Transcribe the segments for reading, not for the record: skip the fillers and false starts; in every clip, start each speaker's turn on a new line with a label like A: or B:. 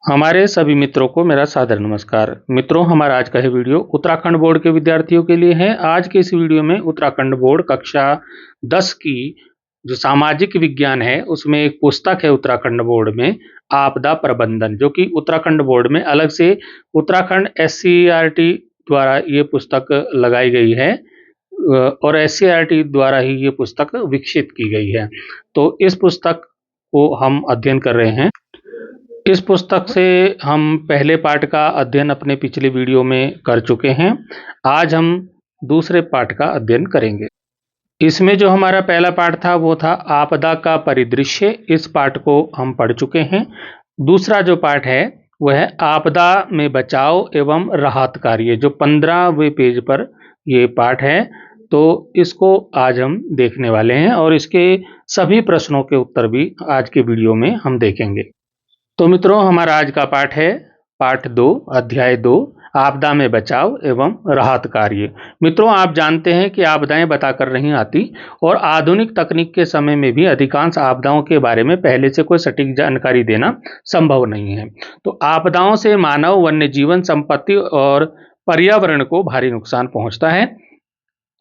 A: हमारे सभी मित्रों को मेरा सादर नमस्कार। मित्रों, हमारा आज का ये वीडियो उत्तराखंड बोर्ड के विद्यार्थियों के लिए है। आज के इस वीडियो में उत्तराखंड बोर्ड कक्षा 10 की जो सामाजिक विज्ञान है उसमें एक पुस्तक है उत्तराखंड बोर्ड में, आपदा प्रबंधन, जो कि उत्तराखंड बोर्ड में अलग से उत्तराखंड एससीईआरटी द्वारा ये पुस्तक लगाई गई है और एससीईआरटी द्वारा ही ये पुस्तक विकसित की गई है। तो इस पुस्तक को हम अध्ययन कर रहे हैं। इस पुस्तक से हम पहले पार्ट का अध्ययन अपने पिछले वीडियो में कर चुके हैं। आज हम दूसरे पार्ट का अध्ययन करेंगे। इसमें जो हमारा पहला पार्ट था वो था आपदा का परिदृश्य। इस पार्ट को हम पढ़ चुके हैं। दूसरा जो पार्ट है वह है आपदा में बचाव एवं राहत कार्य, जो 15वें पेज पर ये पार्ट है। तो इसको आज हम देखने वाले हैं और इसके सभी प्रश्नों के उत्तर भी आज के वीडियो में हम देखेंगे। तो मित्रों, हमारा आज का पाठ है पाठ 2, अध्याय 2, आपदा में बचाव एवं राहत कार्य। मित्रों, आप जानते हैं कि आपदाएं बताकर नहीं आती और आधुनिक तकनीक के समय में भी अधिकांश आपदाओं के बारे में पहले से कोई सटीक जानकारी देना संभव नहीं है। तो आपदाओं से मानव, वन्य जीवन, संपत्ति और पर्यावरण को भारी नुकसान पहुंचता है।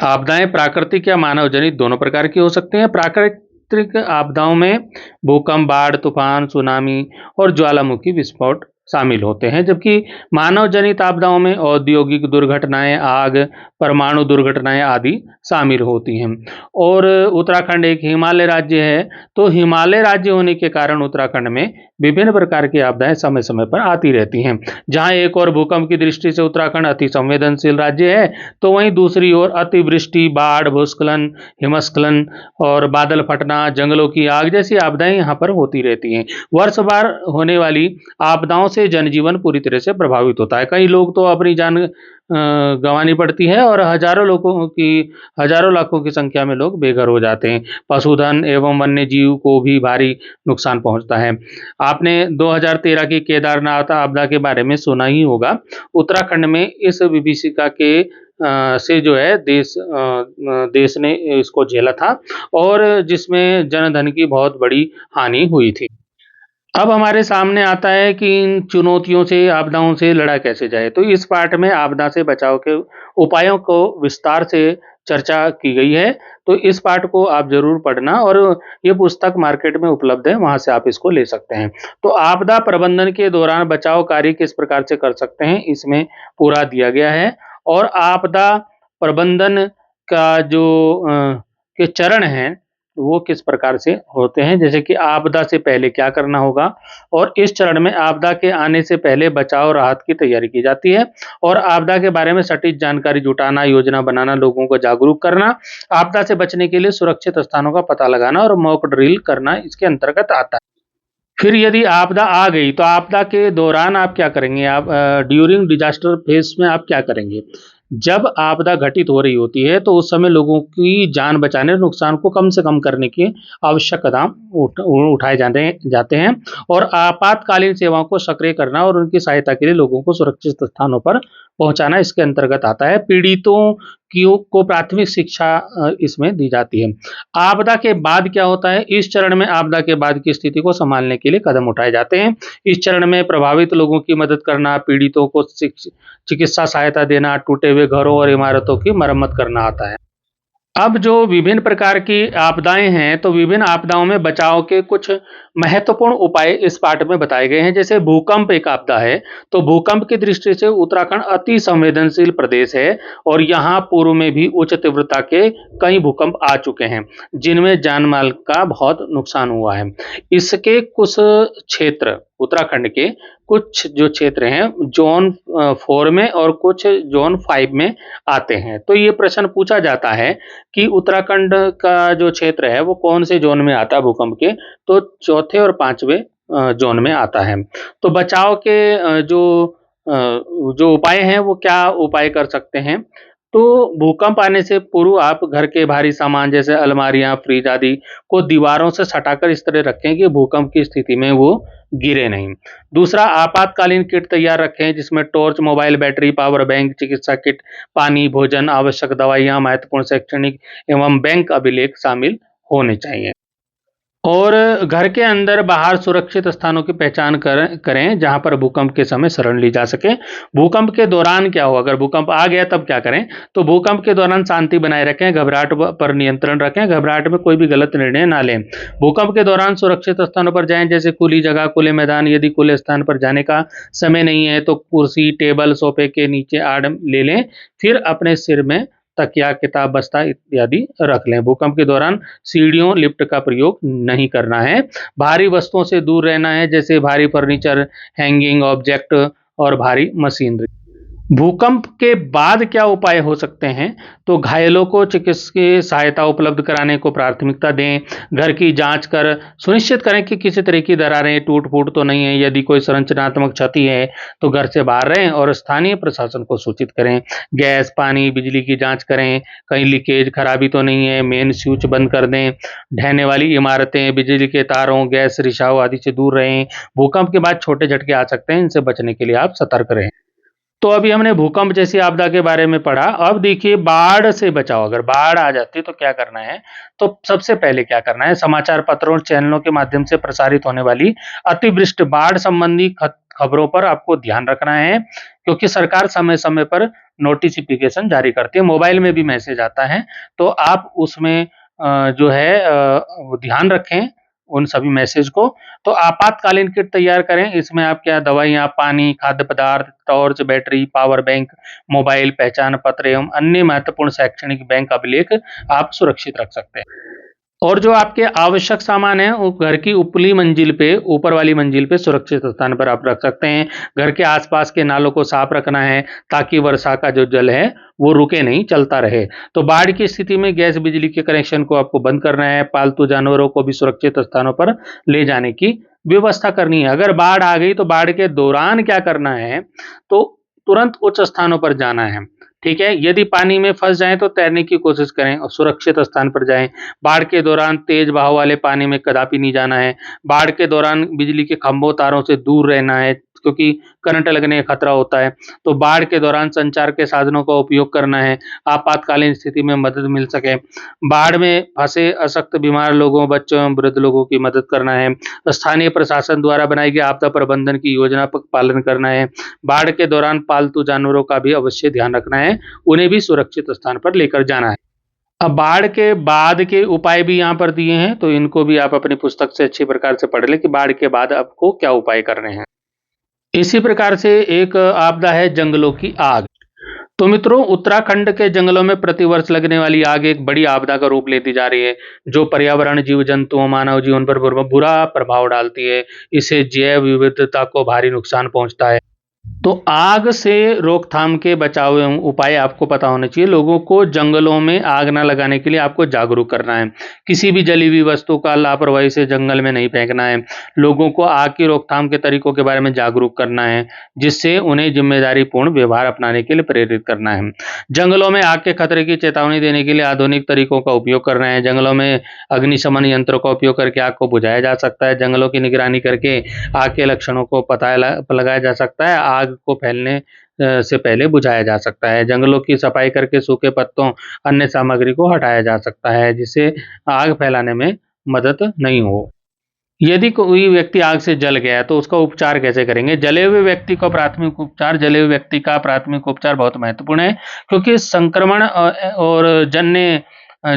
A: आपदाएं प्राकृतिक या मानव जनित दोनों प्रकार की हो सकते हैं। प्राकृतिक आपदाओं में भूकंप, बाढ़, तूफान, सुनामी और ज्वालामुखी विस्फोट शामिल होते हैं, जबकि मानव जनित आपदाओं में औद्योगिक दुर्घटनाएं, आग, परमाणु दुर्घटनाएं आदि शामिल होती हैं। और उत्तराखंड एक हिमालय राज्य है, तो हिमालय राज्य होने के कारण उत्तराखंड में विभिन्न प्रकार की आपदाएं समय समय पर आती रहती हैं। जहां एक और भूकंप की दृष्टि से उत्तराखंड अति संवेदनशील राज्य है, तो वहीं दूसरी ओर अतिवृष्टि, बाढ़, भूस्खलन, हिमस्खलन और बादल फटना, जंगलों की आग जैसी आपदाएं यहाँ पर होती रहती हैं। वर्ष भर होने वाली आपदाओं से जनजीवन पूरी तरह से प्रभावित होता है। कई लोग तो अपनी जान गंवानी पड़ती है और हजारों लाखों की संख्या में लोग बेघर हो जाते हैं। पशुधन एवं वन्य जीव को भी भारी नुकसान पहुंचता है। आपने 2013 की केदारनाथ आपदा के बारे में सुना ही होगा। उत्तराखंड में इस विभीषिका के से जो है देश ने इसको झेला था और जिसमें जनधन की बहुत बड़ी हानि हुई थी। अब हमारे सामने आता है कि इन चुनौतियों से, आपदाओं से लड़ा कैसे जाए। तो इस पाठ में आपदा से बचाव के उपायों को विस्तार से चर्चा की गई है। तो इस पाठ को आप जरूर पढ़ना और ये पुस्तक मार्केट में उपलब्ध है, वहां से आप इसको ले सकते हैं। तो आपदा प्रबंधन के दौरान बचाव कार्य किस प्रकार से कर सकते हैं, इसमें पूरा दिया गया है। और आपदा प्रबंधन का जो के चरण हैं वो किस प्रकार से होते हैं, जैसे कि आपदा से पहले क्या करना होगा, और इस चरण में आपदा के आने से पहले बचाव राहत की तैयारी की जाती है। और आपदा के बारे में सटीक जानकारी जुटाना, योजना बनाना, लोगों को जागरूक करना, आपदा से बचने के लिए सुरक्षित स्थानों का पता लगाना और मॉक ड्रिल करना इसके अंतर्गत आता है। फिर यदि आपदा आ गई तो आपदा के दौरान आप क्या करेंगे, आप ड्यूरिंग डिजास्टर फेज में आप क्या करेंगे। जब आपदा घटित हो रही होती है तो उस समय लोगों की जान बचाने और नुकसान को कम से कम करने के आवश्यक कदम उठाए जाते हैं। और आपातकालीन सेवाओं को सक्रिय करना और उनकी सहायता के लिए लोगों को सुरक्षित स्थानों पर पहुंचाना इसके अंतर्गत आता है। पीड़ितों को प्राथमिक शिक्षा इसमें दी जाती है। आपदा के बाद क्या होता है, इस चरण में आपदा के बाद की स्थिति को संभालने के लिए कदम उठाए जाते हैं। इस चरण में प्रभावित लोगों की मदद करना, पीड़ितों को चिकित्सा सहायता देना, टूटे हुए घरों और इमारतों की मरम्मत करना आता है। अब जो विभिन्न प्रकार की आपदाएं हैं, तो विभिन्न आपदाओं में बचाव के कुछ महत्वपूर्ण उपाय इस पाठ में बताए गए हैं। जैसे भूकंप एक आपदा है, तो भूकंप की दृष्टि से उत्तराखंड अति संवेदनशील प्रदेश है और यहाँ पूर्व में भी उच्च तीव्रता के कई भूकंप आ चुके हैं, जिनमें जानमाल का बहुत नुकसान हुआ है। इसके कुछ क्षेत्र, उत्तराखंड के कुछ जो क्षेत्र हैं जोन 4 में और कुछ जोन 5 में आते हैं। तो ये प्रश्न पूछा जाता है कि उत्तराखंड का जो क्षेत्र है वो कौन से जोन में आता है भूकंप के, तो चौथे और 5वें जोन में आता है। तो बचाव के जो उपाय हैं वो क्या उपाय कर सकते हैं। तो भूकंप आने से पूर्व आप घर के भारी सामान जैसे अलमारियां, फ्रिज आदि को दीवारों से सटाकर इस तरह रखें कि भूकंप की स्थिति में वो गिरे नहीं। दूसरा, आपातकालीन किट तैयार रखें जिसमें torch, mobile battery, power bank, चिकित्सा किट, पानी, भोजन, आवश्यक दवाइयां, महत्वपूर्ण शैक्षणिक एवं बैंक अभिलेख शामिल होने चाहिए। और घर के अंदर बाहर सुरक्षित स्थानों की पहचान करें जहां पर भूकंप के समय शरण ली जा सके। भूकंप के दौरान क्या हो, अगर भूकंप आ गया तब क्या करें, तो भूकंप के दौरान शांति बनाए रखें, घबराहट पर नियंत्रण रखें, घबराहट में कोई भी गलत निर्णय ना लें। भूकंप के दौरान सुरक्षित स्थानों पर जाएं, जैसे खुली जगह, खुले मैदान। यदि खुले स्थान पर जाने का समय नहीं है तो कुर्सी, टेबल, सोफे के नीचे आड़ ले लें, फिर अपने सिर में तकिया, किताब, बस्ता इत्यादि रख लें। भूकंप के दौरान सीढ़ियों, लिफ्ट का प्रयोग नहीं करना है। भारी वस्तुओं से दूर रहना है, जैसे भारी फर्नीचर, हैंगिंग ऑब्जेक्ट और भारी मशीनरी। भूकंप के बाद क्या उपाय हो सकते हैं, तो घायलों को चिकित्सकीय सहायता उपलब्ध कराने को प्राथमिकता दें। घर की जांच कर सुनिश्चित करें कि किसी तरह की दरारें, टूट फूट तो नहीं है। यदि कोई संरचनात्मक क्षति है तो घर से बाहर रहें और स्थानीय प्रशासन को सूचित करें। गैस, पानी, बिजली की जांच करें, कहीं लीकेज, खराबी तो नहीं है। मेन स्विच बंद कर दें। ढहने वाली इमारतें, बिजली के तारों, गैस रिसाव आदि से दूर रहें। भूकंप के बाद छोटे झटके आ सकते हैं, इनसे बचने के लिए आप सतर्क रहें। तो अभी हमने भूकंप जैसी आपदा के बारे में पढ़ा। अब देखिए बाढ़ से बचाव, अगर बाढ़ आ जाती है तो क्या करना है, तो सबसे पहले क्या करना है, समाचार पत्रों और चैनलों के माध्यम से प्रसारित होने वाली अतिवृष्टि, बाढ़ संबंधी खबरों पर आपको ध्यान रखना है, क्योंकि सरकार समय समय पर नोटिफिकेशन जारी करती है। मोबाइल में भी मैसेज आता है, तो आप उसमें जो है वो ध्यान रखें उन सभी मैसेज को। तो आपातकालीन किट तैयार करें, इसमें आप क्या, दवाइयाँ, पानी, खाद्य पदार्थ, torch, battery, power bank, mobile, पहचान पत्र एवं अन्य महत्वपूर्ण शैक्षणिक बैंक अभिलेख आप सुरक्षित रख सकते हैं। और जो आपके आवश्यक सामान है वो घर की ऊपरी मंजिल पे, ऊपर वाली मंजिल पे सुरक्षित स्थान पर आप रख सकते हैं। घर के आसपास के नालों को साफ रखना है ताकि वर्षा का जो जल है वो रुके नहीं, चलता रहे। तो बाढ़ की स्थिति में गैस, बिजली के कनेक्शन को आपको बंद करना है। पालतू जानवरों को भी सुरक्षित स्थानों पर ले जाने की व्यवस्था करनी है। अगर बाढ़ आ गई तो बाढ़ के दौरान क्या करना है, तो तुरंत उच्च स्थानों पर जाना है। ठीक है, यदि पानी में फंस जाएं तो तैरने की कोशिश करें और सुरक्षित स्थान पर जाएं। बाढ़ के दौरान तेज बहाव वाले पानी में कदापि नहीं जाना है। बाढ़ के दौरान बिजली के खंभों, तारों से दूर रहना है, क्योंकि करंट लगने का खतरा होता है। तो बाढ़ के दौरान संचार के साधनों का उपयोग करना है, आपातकालीन स्थिति में मदद मिल सके। बाढ़ में फंसे अशक्त, बीमार लोगों, बच्चों एवं वृद्ध लोगों की मदद करना है। स्थानीय प्रशासन द्वारा बनाई गई आपदा प्रबंधन की योजना का पालन करना है। बाढ़ के दौरान पालतू जानवरों का भी अवश्य ध्यान रखना है, उन्हें भी सुरक्षित स्थान पर लेकर जाना है। अब बाढ़ के बाद के उपाय भी यहाँ पर दिए हैं, तो इनको भी आप अपनी पुस्तक से अच्छी प्रकार से पढ़ लें कि बाढ़ के बाद आपको क्या उपाय करने हैं। इसी प्रकार से एक आपदा है जंगलों की आग। तो मित्रों, उत्तराखंड के जंगलों में प्रतिवर्ष लगने वाली आग एक बड़ी आपदा का रूप लेती जा रही है, जो पर्यावरण, जीव जंतुओं, मानव जीवन पर बुरा प्रभाव डालती है। इससे जैव विविधता को भारी नुकसान पहुंचता है। तो आग से रोकथाम के बचाव एवं उपाय आपको पता होने चाहिए। लोगों को जंगलों में आग न लगाने के लिए आपको जागरूक करना है। किसी भी जली हुई वस्तु का लापरवाही से जंगल में नहीं फेंकना है। लोगों को आग की रोकथाम के तरीकों के बारे में जागरूक करना है, जिससे उन्हें जिम्मेदारीपूर्ण व्यवहार अपनाने के लिए प्रेरित करना है। जंगलों में आग के खतरे की चेतावनी देने के लिए आधुनिक तरीकों का उपयोग करना है। जंगलों में अग्निशमन यंत्रों का उपयोग करके आग को बुझाया जा सकता है। जंगलों की निगरानी करके आग के लक्षणों को पता लगाया जा सकता है। आग को फैलने से पहले बुझाया जा सकता है। जंगलों की सफाई करके सूखे पत्तों, अन्य सामग्री को हटाया जा सकता है, जिससे आग फैलाने में मदद नहीं हो। यदि कोई व्यक्ति आग से जल गया है तो उसका उपचार कैसे करेंगे? जले हुए व्यक्ति का प्राथमिक उपचार, जले हुए व्यक्ति का प्राथमिक उपचार बहुत महत्वपूर्ण है, क्योंकि संक्रमण और जन्य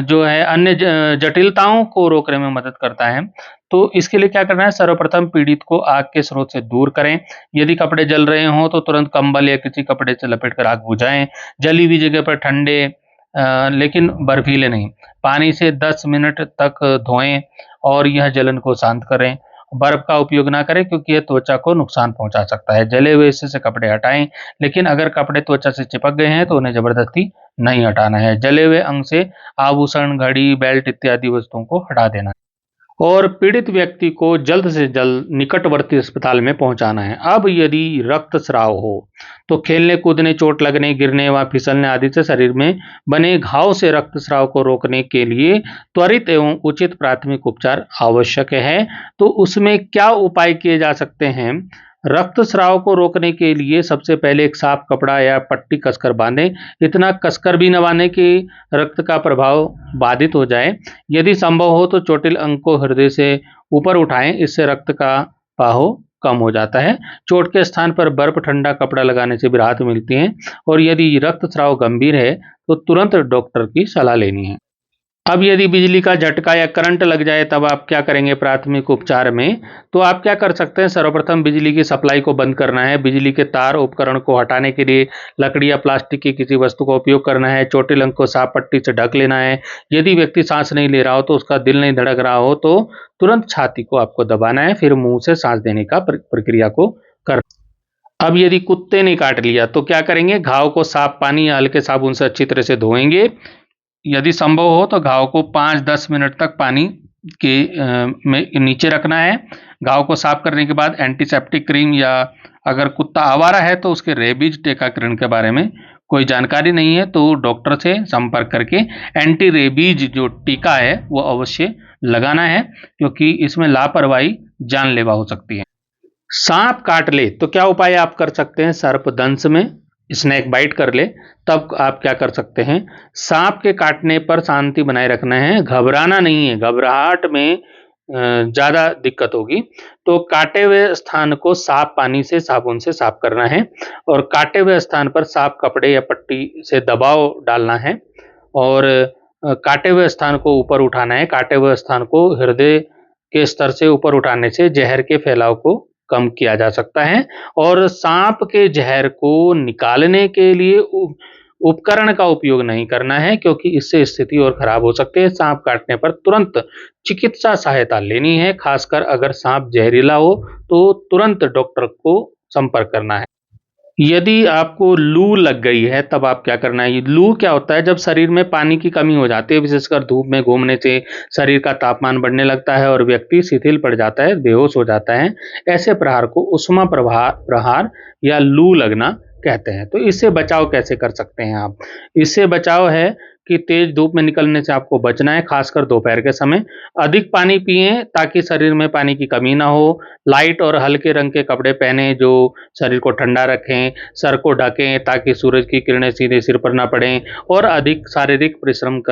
A: जो है अन्य जटिलताओं को रोकने में मदद करता है। तो इसके लिए क्या करना है, सर्वप्रथम पीड़ित को आग के स्रोत से दूर करें। यदि कपड़े जल रहे हों तो तुरंत कंबल या किसी कपड़े से लपेटकर आग बुझाएं। जली हुई जगह पर ठंडे लेकिन बर्फीले नहीं पानी से 10 मिनट तक धोएं और यह जलन को शांत करें। बर्फ का उपयोग ना करें, क्योंकि यह त्वचा को नुकसान पहुंचा सकता है। जले हुए हिस्से से कपड़े हटाएं, लेकिन अगर कपड़े त्वचा से चिपक गए हैं तो उन्हें जबरदस्ती नहीं हटाना है। जले हुए अंग से आभूषण, घड़ी, बेल्ट इत्यादि वस्तुओं को हटा देना है और पीड़ित व्यक्ति को जल्द से जल्द निकटवर्ती अस्पताल में पहुंचाना है। अब यदि रक्तस्राव हो तो खेलने कूदने, चोट लगने, गिरने व फिसलने आदि से शरीर में बने घाव से रक्तस्राव को रोकने के लिए त्वरित एवं उचित प्राथमिक उपचार आवश्यक है। तो उसमें क्या उपाय किए जा सकते हैं, रक्तस्राव को रोकने के लिए सबसे पहले एक साफ कपड़ा या पट्टी कसकर बांधें। इतना कसकर भी न बांधें कि रक्त का प्रभाव बाधित हो जाए। यदि संभव हो तो चोटिल अंग को हृदय से ऊपर उठाएं, इससे रक्त का बहाव कम हो जाता है। चोट के स्थान पर बर्फ ठंडा कपड़ा लगाने से भी राहत मिलती है। और यदि रक्तस्राव गंभीर है तो तुरंत डॉक्टर की सलाह लेनी है। अब यदि बिजली का झटका या करंट लग जाए तब आप क्या करेंगे प्राथमिक उपचार में? तो आप क्या कर सकते हैं, सर्वप्रथम बिजली की सप्लाई को बंद करना है। बिजली के तार उपकरण को हटाने के लिए लकड़ी या प्लास्टिक की किसी वस्तु का उपयोग करना है। चोटिल अंग को साफ पट्टी से ढक लेना है। यदि व्यक्ति सांस नहीं ले रहा हो तो उसका दिल नहीं धड़क रहा हो तो तुरंत छाती को आपको दबाना है, फिर मुंह से सांस देने का प्रक्रिया को करना। अब यदि कुत्ते ने काट लिया तो क्या करेंगे? घाव को साफ पानी या हल्के साबुन से अच्छी तरह से धोएंगे। यदि संभव हो तो घाव को 5-10 मिनट तक पानी के में नीचे रखना है। घाव को साफ करने के बाद एंटीसेप्टिक क्रीम, या अगर कुत्ता आवारा है तो उसके रेबीज टीकाकरण के बारे में कोई जानकारी नहीं है तो डॉक्टर से संपर्क करके एंटी रेबीज जो टीका है वो अवश्य लगाना है, क्योंकि इसमें लापरवाही जानलेवा हो सकती है। सांप काट ले तो क्या उपाय आप कर सकते हैं? सर्पदंश में स्नेक बाइट कर ले तब आप क्या कर सकते हैं? सांप के काटने पर शांति बनाए रखना है, घबराना नहीं है। घबराहट में ज़्यादा दिक्कत होगी। तो काटे हुए स्थान को साफ पानी से साबुन से साफ करना है और काटे हुए स्थान पर साफ कपड़े या पट्टी से दबाव डालना है और काटे हुए स्थान को ऊपर उठाना है। काटे हुए स्थान को हृदय के स्तर से ऊपर उठाने से जहर के फैलाव को कम किया जा सकता है। और सांप के जहर को निकालने के लिए उपकरण का उपयोग नहीं करना है, क्योंकि इससे स्थिति और खराब हो सकती है। सांप काटने पर तुरंत चिकित्सा सहायता लेनी है। खासकर अगर सांप जहरीला हो तो तुरंत डॉक्टर को संपर्क करना है। यदि आपको लू लग गई है तब आप क्या करना है? ये लू क्या होता है? जब शरीर में पानी की कमी हो जाती है, विशेषकर धूप में घूमने से शरीर का तापमान बढ़ने लगता है और व्यक्ति शिथिल पड़ जाता है, बेहोश हो जाता है। ऐसे प्रहार को उष्मा प्रहार या लू लगना कहते हैं। तो इससे बचाव कैसे कर सकते हैं आप? इससे बचाव है कि तेज धूप में निकलने से आपको बचना है, खासकर दोपहर के समय। अधिक पानी पिएं ताकि शरीर में पानी की कमी ना हो। लाइट और हल्के रंग के कपड़े पहने जो शरीर को ठंडा रखें। सर को ढकें ताकि सूरज की किरणें सीधे सिर पर ना पड़ें और अधिक शारीरिक परिश्रम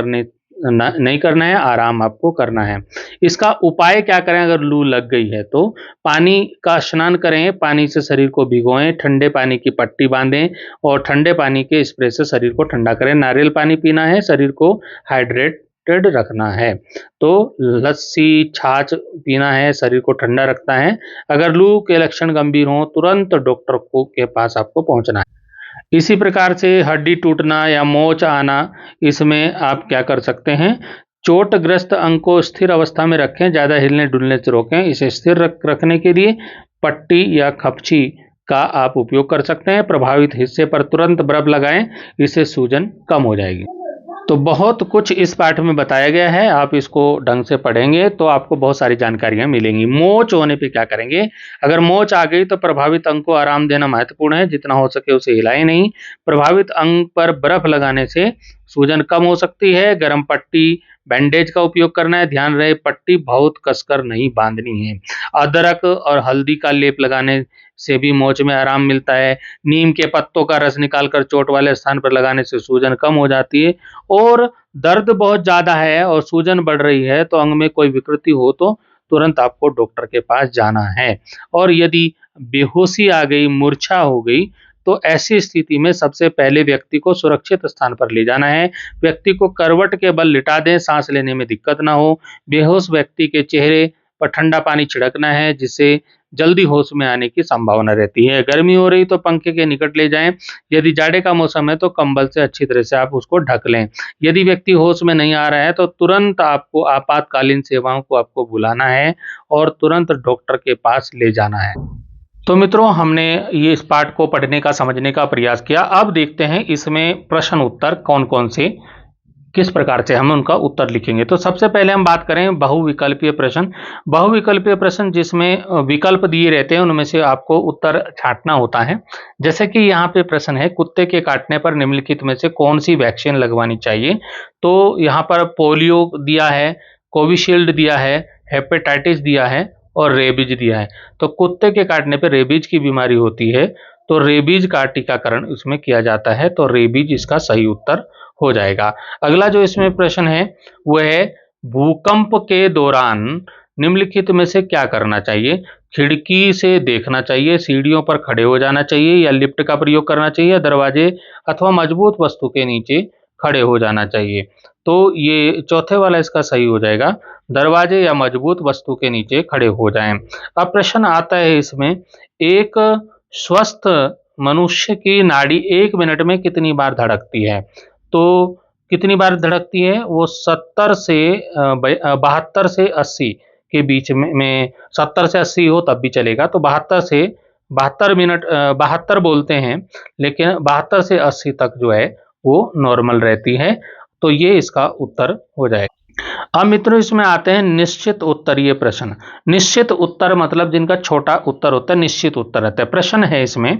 A: नहीं करना है, आराम आपको करना है। इसका उपाय क्या करें? अगर लू लग गई है तो पानी का स्नान करें, पानी से शरीर को भिगोएं, ठंडे पानी की पट्टी बांधें और ठंडे पानी के स्प्रे से शरीर को ठंडा करें। नारियल पानी पीना है, शरीर को हाइड्रेटेड रखना है। तो लस्सी, छाछ पीना है, शरीर को ठंडा रखता है। अगर लू के लक्षण गंभीर हों तुरंत डॉक्टर के पास आपको पहुंचना है। इसी प्रकार से हड्डी टूटना या मोच आना, इसमें आप क्या कर सकते हैं? चोटग्रस्त अंग को स्थिर अवस्था में रखें, ज़्यादा हिलने डुलने से रोकें। इसे स्थिर रखने के लिए पट्टी या खपची का आप उपयोग कर सकते हैं। प्रभावित हिस्से पर तुरंत बर्फ लगाएं, इससे सूजन कम हो जाएगी। तो बहुत कुछ इस पाठ में बताया गया है, आप इसको ढंग से पढ़ेंगे तो आपको बहुत सारी जानकारियां मिलेंगी। मोच होने पे क्या करेंगे? अगर मोच आ गई तो प्रभावित अंग को आराम देना महत्वपूर्ण है, जितना हो सके उसे हिलाएं नहीं। प्रभावित अंग पर बर्फ लगाने से सूजन कम हो सकती है। गर्म पट्टी, बैंडेज का उपयोग करना है। ध्यान रहे पट्टी बहुत कसकर नहीं बांधनी है। अदरक और हल्दी का लेप लगाने से भी मोच में आराम मिलता है। नीम के पत्तों का रस निकालकर चोट वाले स्थान पर लगाने से सूजन कम हो जाती है। और दर्द बहुत ज़्यादा है और सूजन बढ़ रही है तो अंग में कोई विकृति हो तो तुरंत आपको डॉक्टर के पास जाना है। और यदि बेहोशी आ गई, मूर्छा हो गई, तो ऐसी स्थिति में सबसे पहले व्यक्ति को सुरक्षित स्थान पर ले जाना है। व्यक्ति को करवट के बल लिटा दें, सांस लेने में दिक्कत ना हो। बेहोश व्यक्ति के चेहरे पर ठंडा पानी छिड़कना है, जिससे जल्दी होश में आने की संभावना रहती है। गर्मी हो रही तो पंखे के निकट ले जाएं। यदि जाड़े का मौसम है तो कंबल से अच्छी तरह से आप उसको ढक लें। यदि व्यक्ति होश में नहीं आ रहा है तो तुरंत आपको आपातकालीन सेवाओं को आपको बुलाना है और तुरंत डॉक्टर के पास ले जाना है। तो मित्रों, हमने ये इस पाठ को पढ़ने का, समझने का प्रयास किया। अब देखते हैं इसमें प्रश्न उत्तर कौन कौन से, किस प्रकार से हम उनका उत्तर लिखेंगे। तो सबसे पहले हम बात करें बहुविकल्पीय प्रश्न। बहुविकल्पीय प्रश्न जिसमें विकल्प दिए रहते हैं, उनमें से आपको उत्तर छांटना होता है। जैसे कि यहाँ पे प्रश्न है, कुत्ते के काटने पर निम्नलिखित में से कौन सी वैक्सीन लगवानी चाहिए? तो यहाँ पर पोलियो दिया है, कोविशील्ड दिया है, हेपेटाइटिस दिया है और रेबीज दिया है। तो कुत्ते के काटने पे रेबीज की बीमारी होती है, तो रेबीज का टीकाकरण इसमें किया जाता है, तो रेबीज इसका सही उत्तर हो जाएगा। अगला जो इसमें प्रश्न है वो है भूकंप के दौरान निम्नलिखित में से क्या करना चाहिए? खिड़की से देखना चाहिए, सीढ़ियों पर खड़े हो जाना चाहिए, या लिफ्ट का प्रयोग करना चाहिए, दरवाजे अथवा मजबूत वस्तु के नीचे खड़े हो जाना चाहिए। तो ये चौथे वाला इसका सही हो जाएगा, दरवाजे या मजबूत वस्तु के नीचे खड़े हो जाएं। अब प्रश्न आता है इसमें, एक स्वस्थ मनुष्य की नाड़ी 1 मिनट में कितनी बार धड़कती है? तो कितनी बार धड़कती है? वो 70 से 72 से 80 के बीच में 70 से 80 हो तब भी चलेगा, तो 72 से 72 मिनट 72 बोलते हैं, लेकिन 72 से 80 तक जो है वो नॉर्मल रहती है। तो ये इसका उत्तर हो जाएगा। अब मित्रों इसमें आते हैं निश्चित उत्तरीय प्रश्न। निश्चित उत्तर मतलब जिनका छोटा उत्तर होता है, निश्चित उत्तर रहता है। प्रश्न है इसमें,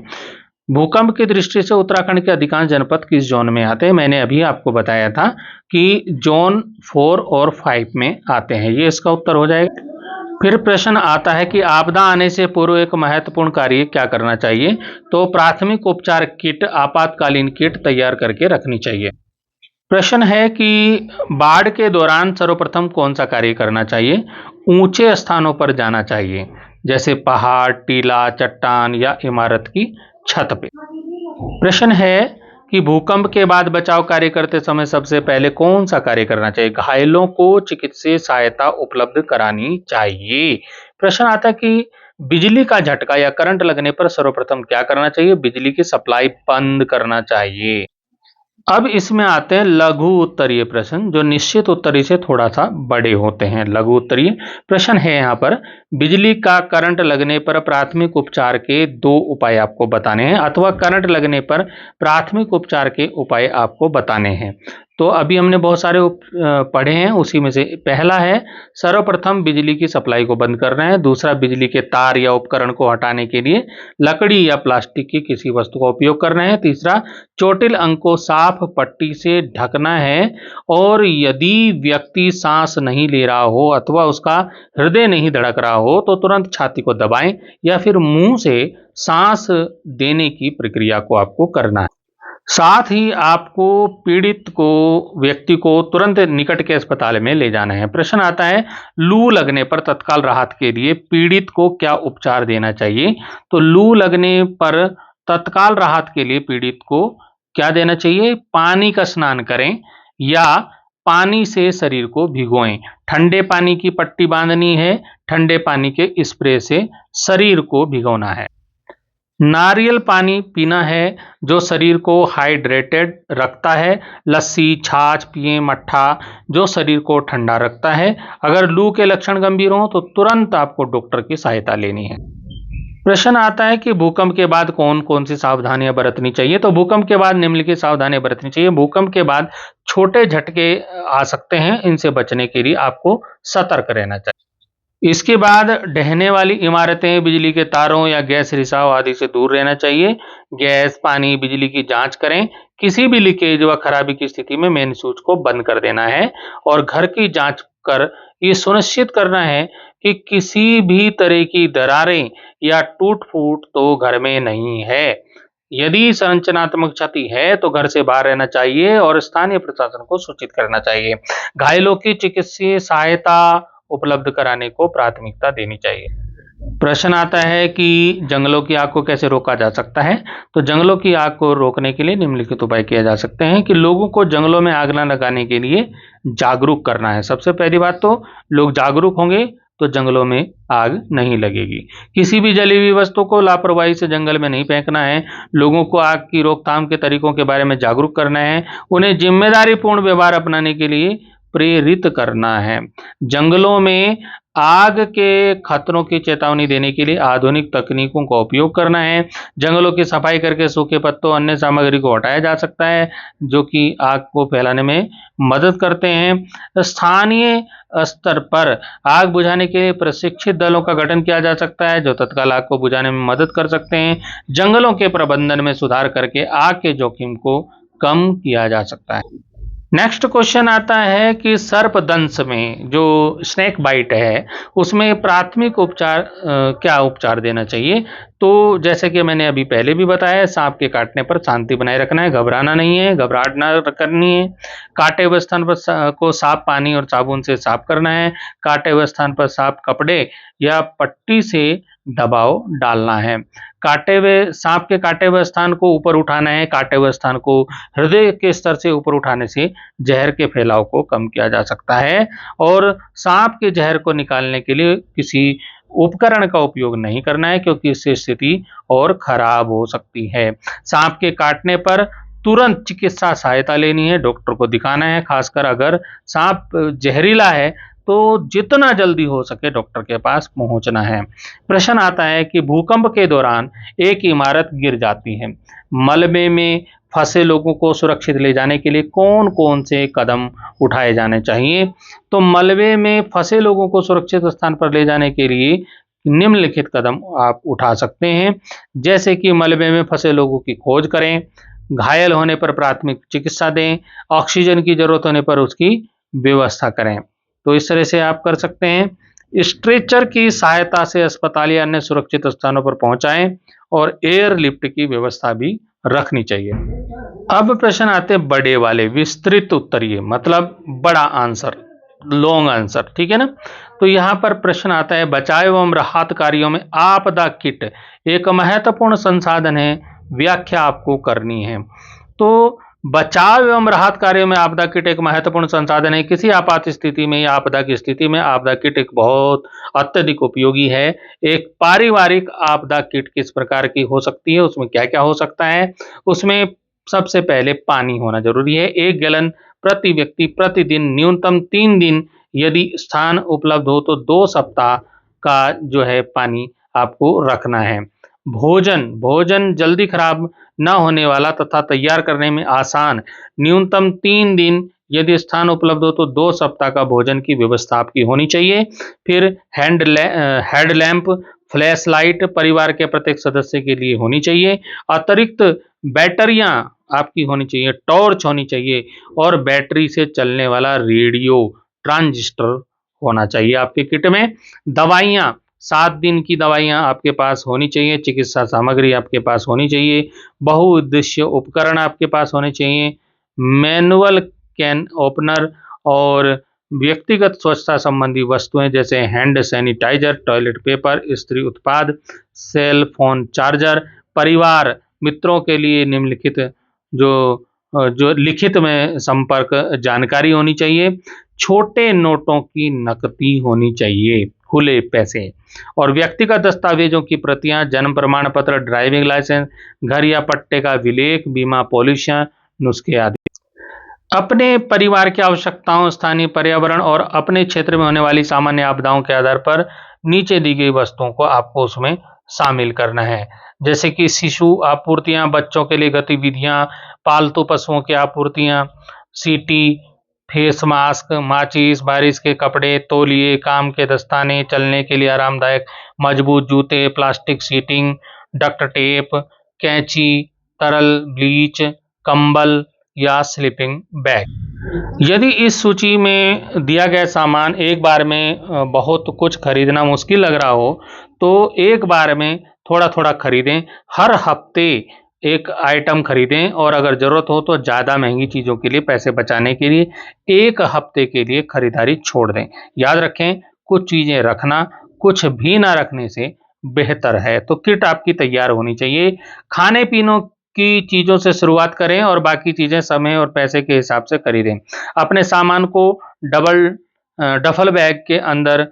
A: भूकंप की दृष्टि से उत्तराखंड के अधिकांश जनपद किस जोन में आते हैं? मैंने अभी आपको बताया था कि जोन 4 और 5 में आते हैं, ये इसका उत्तर हो जाएगा। फिर प्रश्न आता है कि आपदा आने से पूर्व एक महत्वपूर्ण कार्य क्या करना चाहिए? तो प्राथमिक उपचार किट, आपातकालीन किट तैयार करके रखनी चाहिए। प्रश्न है कि बाढ़ के दौरान सर्वप्रथम कौन सा कार्य करना चाहिए? ऊंचे स्थानों पर जाना चाहिए, जैसे पहाड़, टीला, चट्टान या इमारत की छत पे। प्रश्न है कि भूकंप के बाद बचाव कार्य करते समय सबसे पहले कौन सा कार्य करना चाहिए? घायलों को चिकित्सीय सहायता उपलब्ध करानी चाहिए। प्रश्न आता है कि बिजली का झटका या करंट लगने पर सर्वप्रथम क्या करना चाहिए? बिजली की सप्लाई बंद करना चाहिए। अब इसमें आते हैं लघु उत्तरीय प्रश्न, जो निश्चित उत्तरीय से थोड़ा सा बड़े होते हैं। लघु उत्तरीय प्रश्न है यहाँ पर, बिजली का करंट लगने पर प्राथमिक उपचार के 2 उपाय आपको बताने हैं, अथवा करंट लगने पर प्राथमिक उपचार के उपाय आपको बताने हैं। तो अभी हमने बहुत सारे पढ़े हैं, उसी में से पहला है सर्वप्रथम बिजली की सप्लाई को बंद करना है। दूसरा, बिजली के तार या उपकरण को हटाने के लिए लकड़ी या प्लास्टिक की किसी वस्तु का उपयोग करना है। तीसरा, चोटिल अंग को साफ पट्टी से ढकना है, और यदि व्यक्ति सांस नहीं ले रहा हो अथवा उसका हृदय नहीं धड़क रहा हो तो तुरंत छाती को दबाएं, या फिर मुंह से सांस देने की प्रक्रिया को आपको करना है। साथ ही आपको पीड़ित को व्यक्ति को तुरंत निकट के अस्पताल में ले जाना है। प्रश्न आता है, लू लगने पर तत्काल राहत के लिए पीड़ित को क्या उपचार देना चाहिए? तो लू लगने पर तत्काल राहत के लिए पीड़ित को क्या देना चाहिए? पानी का स्नान करें, या पानी से शरीर को भिगोएं। ठंडे पानी की पट्टी बांधनी है, ठंडे पानी के स्प्रे से शरीर को भिगोना है। नारियल पानी पीना है, जो शरीर को हाइड्रेटेड रखता है। लस्सी, छाछ पिएं, मट्ठा, जो शरीर को ठंडा रखता है। अगर लू के लक्षण गंभीर हों तो तुरंत आपको डॉक्टर की सहायता लेनी है। प्रश्न आता है कि भूकंप के बाद कौन कौन सी सावधानियां बरतनी चाहिए? तो भूकंप के बाद निम्नलिखित सावधानियां बरतनी चाहिए। भूकंप के बाद छोटे झटके आ सकते हैं, इनसे बचने के लिए आपको सतर्क रहना चाहिए। इसके बाद ढहने वाली इमारतें, बिजली के तारों या गैस रिसाव आदि से दूर रहना चाहिए। गैस, पानी, बिजली की जांच करें। किसी भी लीकेज व खराबी की स्थिति में मेन स्विच को बंद कर देना है, और घर की जांच कर ये सुनिश्चित करना है कि किसी भी तरह की दरारें या टूट-फूट तो घर में नहीं है। यदि संरचनात्मक क्षति है तो घर से बाहर रहना चाहिए और स्थानीय प्रशासन को सूचित करना चाहिए। घायलों की चिकित्सीय सहायता उपलब्ध कराने को प्राथमिकता देनी चाहिए। प्रश्न आता है कि जंगलों की आग को कैसे रोका जा सकता है? तो जंगलों की आग को रोकने के लिए निम्नलिखित उपाय किए जा सकते हैं कि लोगों को जंगलों में आग न लगाने के लिए जागरूक करना है। सबसे पहली बात तो लोग जागरूक होंगे तो जंगलों में आग नहीं लगेगी। किसी भी जली हुई वस्तु को लापरवाही से जंगल में नहीं फेंकना है। लोगों को आग की रोकथाम के तरीकों के बारे में जागरूक करना है। उन्हें जिम्मेदारीपूर्ण व्यवहार अपनाने के लिए प्रेरित करना है। जंगलों में आग के खतरों की चेतावनी देने के लिए आधुनिक तकनीकों का उपयोग करना है। जंगलों की सफाई करके सूखे पत्तों, अन्य सामग्री को हटाया जा सकता है, जो कि आग को फैलाने में मदद करते हैं। स्थानीय स्तर पर आग बुझाने के लिए प्रशिक्षित दलों का गठन किया जा सकता है, जो तत्काल आग को बुझाने में मदद कर सकते हैं। जंगलों के प्रबंधन में सुधार करके आग के जोखिम को कम किया जा सकता है। नेक्स्ट क्वेश्चन आता है कि सर्पदंश में जो स्नेक बाइट है उसमें प्राथमिक उपचार क्या उपचार देना चाहिए। तो जैसे कि मैंने अभी पहले भी बताया, सांप के काटने पर शांति बनाए रखना है, घबराना नहीं है, घबराहट ना करनी है। काटे हुए स्थान पर को साफ पानी और साबुन से साफ करना है। काटे हुए स्थान पर साफ कपड़े या पट्टी से दबाव डालना है। काटे हुए सांप के काटे हुए स्थान को ऊपर उठाना है। काटे हुए स्थान को हृदय के स्तर से ऊपर उठाने से जहर के फैलाव को कम किया जा सकता है। और सांप के जहर को निकालने के लिए किसी उपकरण का उपयोग नहीं करना है, क्योंकि इससे स्थिति और खराब हो सकती है। सांप के काटने पर तुरंत चिकित्सा सहायता लेनी है, डॉक्टर को दिखाना है। खासकर अगर सांप जहरीला है तो जितना जल्दी हो सके डॉक्टर के पास पहुंचना है। प्रश्न आता है कि भूकंप के दौरान एक इमारत गिर जाती है, मलबे में फंसे लोगों को सुरक्षित ले जाने के लिए कौन कौन से कदम उठाए जाने चाहिए। तो मलबे में फंसे लोगों को सुरक्षित स्थान पर ले जाने के लिए निम्नलिखित कदम आप उठा सकते हैं। जैसे कि मलबे में फंसे लोगों की खोज करें, घायल होने पर प्राथमिक चिकित्सा दें, ऑक्सीजन की जरूरत होने पर उसकी व्यवस्था करें। तो इस तरह से आप कर सकते हैं। स्ट्रेचर की सहायता से अस्पताल या अन्य सुरक्षित स्थानों पर पहुंचाएं और एयर लिफ्ट की व्यवस्था भी रखनी चाहिए। अब प्रश्न आते हैं बड़े वाले, विस्तृत उत्तरीय, मतलब बड़ा आंसर, लॉन्ग आंसर, ठीक है ना। तो यहां पर प्रश्न आता है, बचाव एवं राहत कार्यों में आपदा किट एक महत्वपूर्ण संसाधन है, व्याख्या आपको करनी है। तो बचाव एवं राहत कार्यों में आपदा किट एक महत्वपूर्ण संसाधन है। किसी आपात स्थिति में या आपदा की स्थिति में आपदा किट एक बहुत अत्यधिक उपयोगी है। एक पारिवारिक आपदा किट किस प्रकार की हो सकती है, उसमें क्या क्या हो सकता है। उसमें सबसे पहले पानी होना जरूरी है, 1 गैलन प्रति व्यक्ति प्रतिदिन, न्यूनतम 3 दिन, यदि स्थान उपलब्ध हो तो 2 सप्ताह का जो है पानी आपको रखना है। भोजन जल्दी खराब न होने वाला तथा तैयार करने में आसान, न्यूनतम 3 दिन, यदि स्थान उपलब्ध हो तो 2 सप्ताह का भोजन की व्यवस्था आपकी होनी चाहिए। फिर हेडलैम्प, फ्लैश लाइट परिवार के प्रत्येक सदस्य के लिए होनी चाहिए। अतिरिक्त बैटरियां आपकी होनी चाहिए, टॉर्च होनी चाहिए और बैटरी से चलने वाला रेडियो ट्रांजिस्टर होना चाहिए आपके किट में। दवाइयां, 7 दिन की दवाइयां आपके पास होनी चाहिए। चिकित्सा सामग्री आपके पास होनी चाहिए। बहुउद्देश्य उपकरण आपके पास होने चाहिए। मैनुअल कैन ओपनर और व्यक्तिगत स्वच्छता संबंधी वस्तुएं जैसे हैंड सैनिटाइजर, टॉयलेट पेपर, स्त्री उत्पाद, सेल फोन चार्जर। परिवार मित्रों के लिए निम्नलिखित जो लिखित में संपर्क जानकारी होनी चाहिए। छोटे नोटों की नकदी होनी चाहिए, खुले पैसे, और व्यक्तिगत दस्तावेजों की प्रतियां, जन्म प्रमाण पत्र, ड्राइविंग लाइसेंस, घर या पट्टे का विलेख, बीमा पॉलिसियां, नुस्खे आदि। अपने परिवार की आवश्यकताओं, स्थानीय पर्यावरण और अपने क्षेत्र में होने वाली सामान्य आपदाओं के आधार पर नीचे दी गई वस्तुओं को आपको उसमें शामिल करना है। जैसे कि शिशु आपूर्तियां, बच्चों के लिए गतिविधियां, पालतू पशुओं की आपूर्तियां, सीटी, फेस मास्क, माचिस, बारिश के कपड़े, तौलिए, काम के दस्ताने, चलने के लिए आरामदायक मजबूत जूते, प्लास्टिक सीटिंग, डक्ट टेप, कैंची, तरल ब्लीच, कंबल या स्लीपिंग बैग। यदि इस सूची में दिया गया सामान एक बार में बहुत कुछ खरीदना मुश्किल लग रहा हो तो एक बार में थोड़ा थोड़ा खरीदें। हर हफ्ते एक आइटम खरीदें और अगर जरूरत हो तो ज़्यादा महंगी चीज़ों के लिए पैसे बचाने के लिए एक हफ्ते के लिए खरीदारी छोड़ दें। याद रखें, कुछ चीज़ें रखना कुछ भी ना रखने से बेहतर है। तो किट आपकी तैयार होनी चाहिए। खाने पीने की चीज़ों से शुरुआत करें और बाकी चीज़ें समय और पैसे के हिसाब से खरीदें। अपने सामान को डफल बैग के अंदर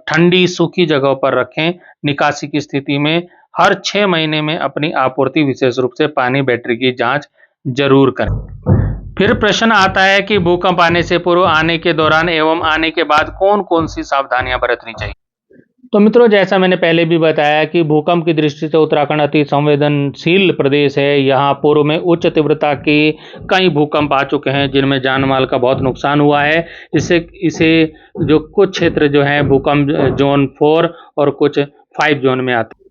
A: ठंडी सूखी जगहों पर रखें। निकासी की स्थिति में हर 6 महीने में अपनी आपूर्ति, विशेष रूप से पानी, बैटरी की जांच जरूर करें। फिर प्रश्न आता है कि भूकंप आने से पूर्व, आने के दौरान एवं आने के बाद कौन कौन सी सावधानियां बरतनी चाहिए। तो मित्रों, जैसा मैंने पहले भी बताया कि भूकंप की दृष्टि से उत्तराखंड अति संवेदनशील प्रदेश है। यहाँ पूर्व में उच्च तीव्रता के कई भूकंप आ चुके हैं जिनमें जान माल का बहुत नुकसान हुआ है। इसे जो कुछ क्षेत्र जो है भूकंप जोन 4 और कुछ 5 जोन में आते हैं।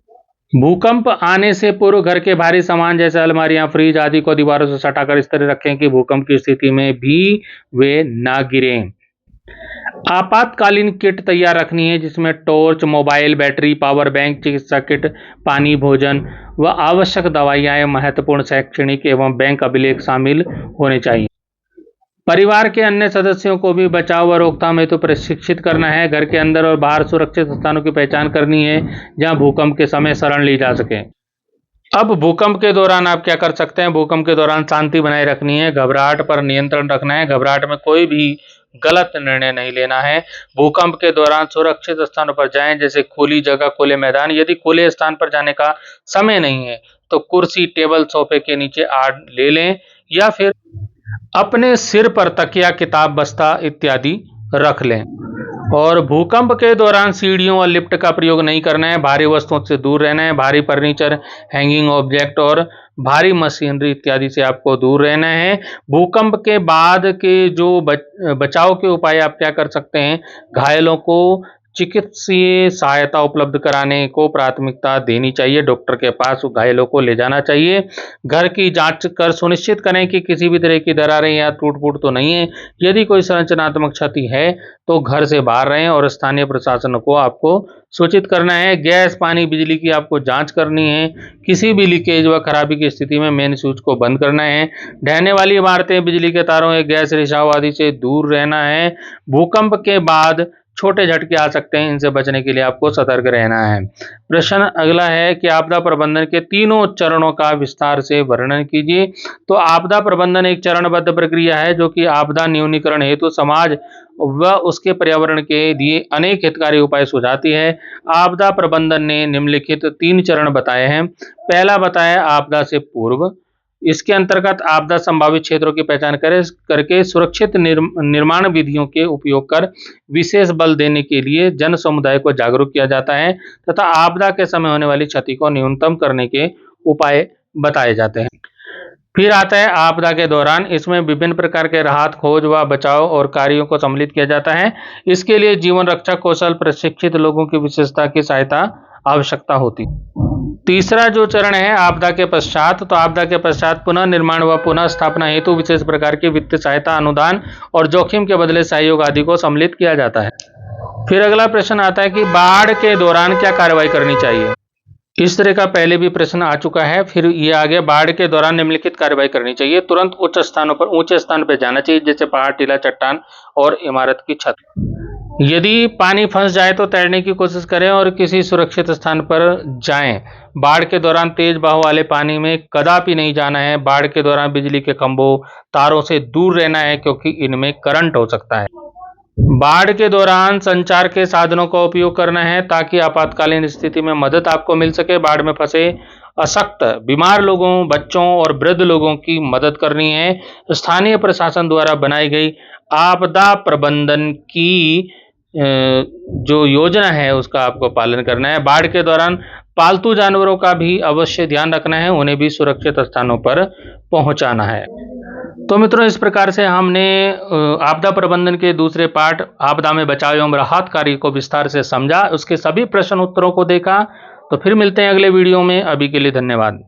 A: भूकंप आने से पूर्व घर के भारी सामान जैसे अलमारियां, फ्रिज आदि को दीवारों से सटाकर इस तरह रखें कि भूकंप की स्थिति में भी वे ना गिरें। आपातकालीन किट तैयार रखनी है जिसमें torch, mobile, battery, power bank, चिकित्सा किट, पानी, भोजन व आवश्यक दवाइयां, महत्वपूर्ण शैक्षणिक एवं बैंक अभिलेख शामिल होने चाहिए। परिवार के अन्य सदस्यों को भी बचाव व रोकथाम हेतु प्रशिक्षित करना है। घर के अंदर और बाहर सुरक्षित स्थानों की पहचान करनी है जहां भूकंप के समय शरण ली जा सके। अब भूकंप के दौरान आप क्या कर सकते हैं? भूकंप के दौरान शांति बनाए रखनी है, घबराहट पर नियंत्रण रखना है, घबराहट में कोई भी गलत निर्णय नहीं लेना है। भूकंप के दौरान सुरक्षित स्थानों पर जाएं, जैसे खुली जगह, खुले मैदान। यदि खुले स्थान पर जाने का समय नहीं है तो कुर्सी, टेबल, सोफे के नीचे आड़ ले लें या फिर अपने सिर पर तकिया, किताब, बस्ता इत्यादि रख लें। और भूकंप के दौरान सीढ़ियों और लिफ्ट का प्रयोग नहीं करना है, भारी वस्तुओं से दूर रहना है, भारी फर्नीचर, हैंगिंग ऑब्जेक्ट और भारी मशीनरी इत्यादि से आपको दूर रहना है। भूकंप के बाद के जो बचाव के उपाय आप क्या कर सकते हैं? घायलों को चिकित्सीय सहायता उपलब्ध कराने को प्राथमिकता देनी चाहिए, डॉक्टर के पास घायलों को ले जाना चाहिए। घर की जांच कर सुनिश्चित करें कि किसी भी तरह की दरारें या टूट-फूट तो नहीं है। यदि कोई संरचनात्मक क्षति है तो घर से बाहर रहें और स्थानीय प्रशासन को आपको सूचित करना है। गैस, पानी, बिजली की आपको जांच करनी है। किसी भी लीकेज व खराबी की स्थिति में मेन स्विच को बंद करना है। ढहने वाली इमारतें, बिजली के तारों या गैस रिसाव आदि से दूर रहना है। भूकंप के बाद छोटे झटके आ सकते हैं, इनसे बचने के लिए आपको सतर्क रहना है। प्रश्न अगला है कि आपदा प्रबंधन के तीनों चरणों का विस्तार से वर्णन कीजिए। तो आपदा प्रबंधन एक चरणबद्ध प्रक्रिया है जो कि आपदा न्यूनीकरण हेतु समाज व उसके पर्यावरण के लिए अनेक हितकारी उपाय सुझाती है। आपदा प्रबंधन ने निम्नलिखित 3 चरण बताए हैं। पहला बताया आपदा से पूर्व। इसके अंतर्गत आपदा संभावित क्षेत्रों की पहचान करके सुरक्षित निर्माण विधियों के उपयोग कर विशेष बल देने के लिए जन समुदाय को जागरूक किया जाता है तथा आपदा के समय होने वाली क्षति को न्यूनतम करने के उपाय बताए जाते हैं। फिर आता है आपदा के दौरान। इसमें विभिन्न प्रकार के राहत, खोज व बचाव और कार्यों को सम्मिलित किया जाता है। इसके लिए जीवन रक्षा कौशल प्रशिक्षित लोगों की विशेषता की सहायता आवश्यकता होती है। तीसरा जो चरण है आपदा के पश्चात, तो आपदा के पश्चात पुनः निर्माण व पुनः स्थापना हेतु विशेष प्रकार की वित्तीय सहायता, अनुदान और जोखिम के बदले सहयोग आदि को सम्मिलित किया जाता है। फिर अगला प्रश्न आता है कि बाढ़ के दौरान क्या कार्रवाई करनी चाहिए। इस तरह का पहले भी प्रश्न आ चुका है। फिर ये आगे बाढ़ के दौरान निम्नलिखित कार्रवाई करनी चाहिए। तुरंत ऊंचे स्थान पर जाना चाहिए, जैसे पहाड़, टीला, चट्टान और इमारत की छत। यदि पानी फंस जाए तो तैरने की कोशिश करें और किसी सुरक्षित स्थान पर जाएं। बाढ़ के दौरान तेज बहाव वाले पानी में कदापि नहीं जाना है। बाढ़ के दौरान बिजली के खंभों, तारों से दूर रहना है क्योंकि इनमें करंट हो सकता है। बाढ़ के दौरान संचार के साधनों का उपयोग करना है ताकि आपातकालीन स्थिति में मदद आपको मिल सके। बाढ़ में फंसे अशक्त, बीमार लोगों, बच्चों और वृद्ध लोगों की मदद करनी है। स्थानीय प्रशासन द्वारा बनाई गई आपदा प्रबंधन की जो योजना है उसका आपको पालन करना है। बाढ़ के दौरान पालतू जानवरों का भी अवश्य ध्यान रखना है, उन्हें भी सुरक्षित स्थानों पर पहुंचाना है। तो मित्रों, इस प्रकार से हमने आपदा प्रबंधन के दूसरे पार्ट आपदा में बचाव एवं राहत कार्य को विस्तार से समझा, उसके सभी प्रश्न उत्तरों को देखा। तो फिर मिलते हैं अगले वीडियो में। अभी के लिए धन्यवाद।